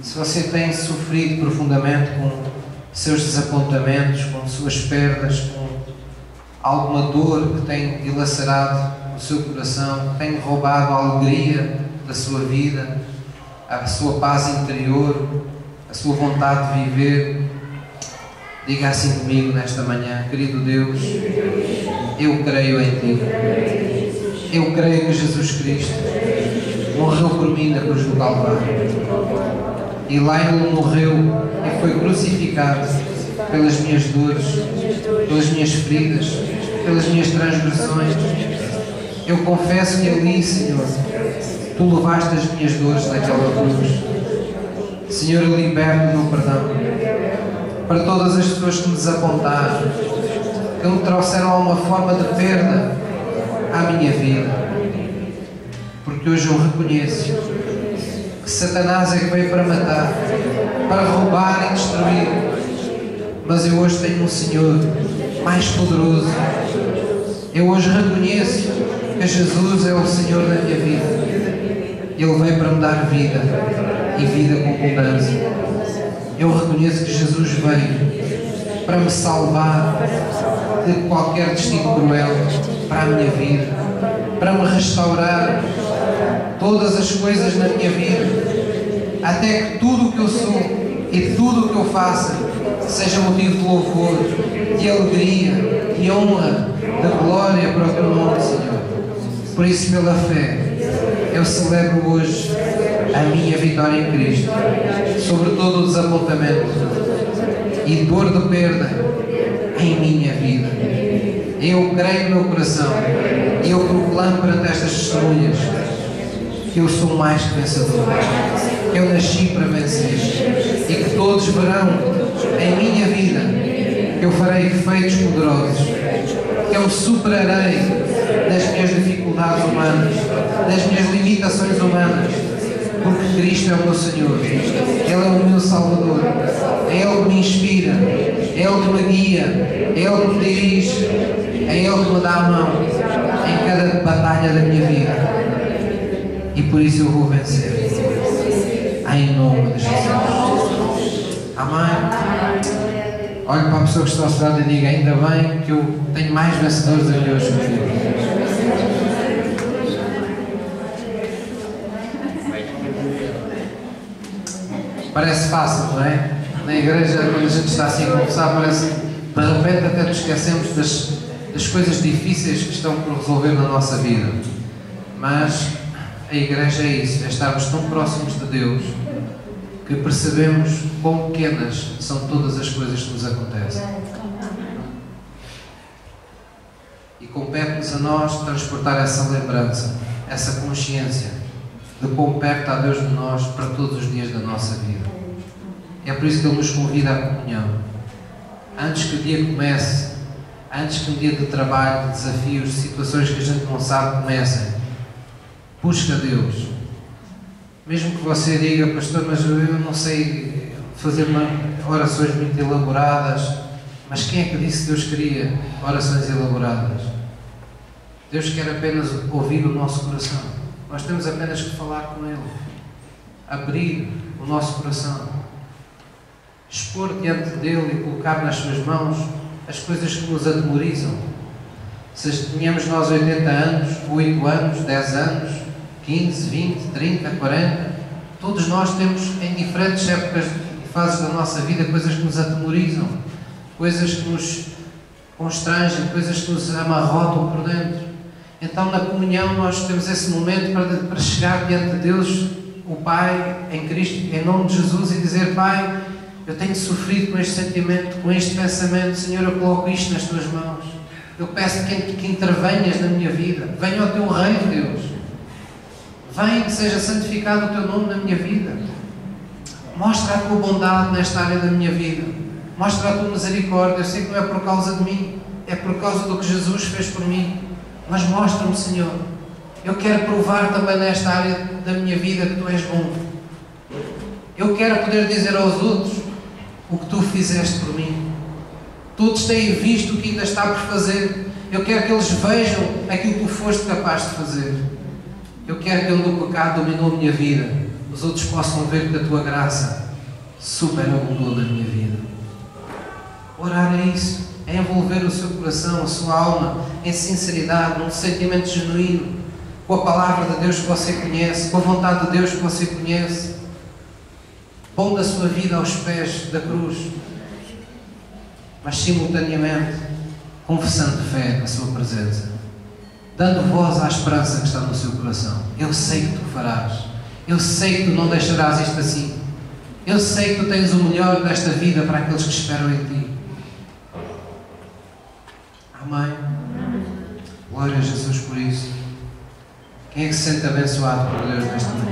[SPEAKER 1] Se você tem sofrido profundamente com seus desapontamentos, com suas perdas, com alguma dor que tem dilacerado o seu coração, que tem roubado a alegria da sua vida, a sua paz interior, a sua vontade de viver, diga assim comigo nesta manhã: querido Deus, eu creio em Ti. Eu creio que Jesus Cristo morreu por mim na cruz do Calvário. E lá Ele morreu e foi crucificado pelas minhas dores, pelas minhas feridas, pelas minhas transgressões. Eu confesso que ali, Senhor, Tu levaste as minhas dores naquela cruz. Senhor, eu liberto o meu perdão para todas as pessoas que me desapontaram, que me trouxeram alguma forma de perda à minha vida. Porque hoje eu reconheço que Satanás é que veio para matar, para roubar e destruir. Mas eu hoje tenho um Senhor mais poderoso. Eu hoje reconheço que Jesus é o Senhor da minha vida. Ele veio para me dar vida e vida com abundância. Eu reconheço que Jesus veio para me salvar de qualquer destino cruel para a minha vida, para me restaurar todas as coisas na minha vida, até que tudo o que eu sou e tudo o que eu faça seja motivo de louvor, de alegria, de honra, de glória para o Teu nome, Senhor. Por isso, pela fé, eu celebro hoje a minha vitória em Cristo sobre todo o desapontamento e dor de perda em minha vida. Eu creio no meu coração e eu proclamo perante estas testemunhas que eu sou mais que vencedor, que eu nasci para vencer e que todos verão em minha vida que eu farei feitos poderosos, que eu superarei das minhas dificuldades humanas, das minhas limitações humanas, porque Cristo é o meu Senhor, Ele é o meu Salvador, é Ele que me inspira, é Ele que me guia, é Ele que me dirige, é Ele que me dá a mão em cada batalha da minha vida. E por isso eu vou vencer. Em nome de Jesus. Amém? Olhe para a pessoa que está ao seu lado e diga: ainda bem que eu tenho mais vencedores do que eu comigo. Parece fácil, não é? Na igreja, quando a gente está assim a conversar, parece que de repente até nos esquecemos das coisas difíceis que estão por resolver na nossa vida. Mas a igreja é isso, é estarmos tão próximos de Deus que percebemos quão pequenas são todas as coisas que nos acontecem. E compete-nos a nós transportar essa lembrança, essa consciência de quão perto está Deus de nós para todos os dias da nossa vida. É por isso que Ele nos convida à comunhão. Antes que o dia comece, antes que um dia de trabalho, de desafios, de situações que a gente não sabe comecem, busca Deus. Mesmo que você diga: pastor, mas eu não sei fazer orações muito elaboradas. Mas quem é que disse que Deus queria orações elaboradas? Deus quer apenas ouvir o nosso coração. Nós temos apenas que falar com Ele, abrir o nosso coração, expor diante dEle e colocar nas suas mãos as coisas que nos atemorizam. Se tínhamos nós 80 anos, 8 anos, 10 anos, 15, 20, 30, 40, todos nós temos em diferentes épocas e fases da nossa vida coisas que nos atemorizam, coisas que nos constrangem, coisas que nos amarrotam por dentro. Então, na comunhão, nós temos esse momento para chegar diante de Deus, o Pai, em Cristo, em nome de Jesus, e dizer: Pai, eu tenho sofrido com este sentimento, com este pensamento. Senhor, eu coloco isto nas Tuas mãos. Eu peço que intervenhas na minha vida. Venha ao Teu reino, Deus. Venha, que seja santificado o Teu nome na minha vida. Mostra a Tua bondade nesta área da minha vida. Mostra a Tua misericórdia. Eu sei que não é por causa de mim, é por causa do que Jesus fez por mim. Mas mostra-me, Senhor. Eu quero provar também nesta área da minha vida que Tu és bom. Eu quero poder dizer aos outros o que tu fizeste por mim. Todos têm visto o que ainda está por fazer. Eu quero que eles vejam aquilo que tu foste capaz de fazer. Eu quero que onde o pecado dominou a minha vida, os outros possam ver que a tua graça superabundou na minha vida. Orar é isso, é envolver o seu coração, a sua alma, em sinceridade, num sentimento genuíno, com a palavra de Deus que você conhece, com a vontade de Deus que você conhece, pondo a sua vida aos pés da cruz, mas simultaneamente confessando de fé a sua presença, dando voz à esperança que está no seu coração. Eu sei que tu farás, eu sei que tu não deixarás isto assim, eu sei que tu tens o melhor desta vida para aqueles que esperam em ti. Amém. Glória a Jesus por isso. Quem é que se sente abençoado por Deus nesta manhã?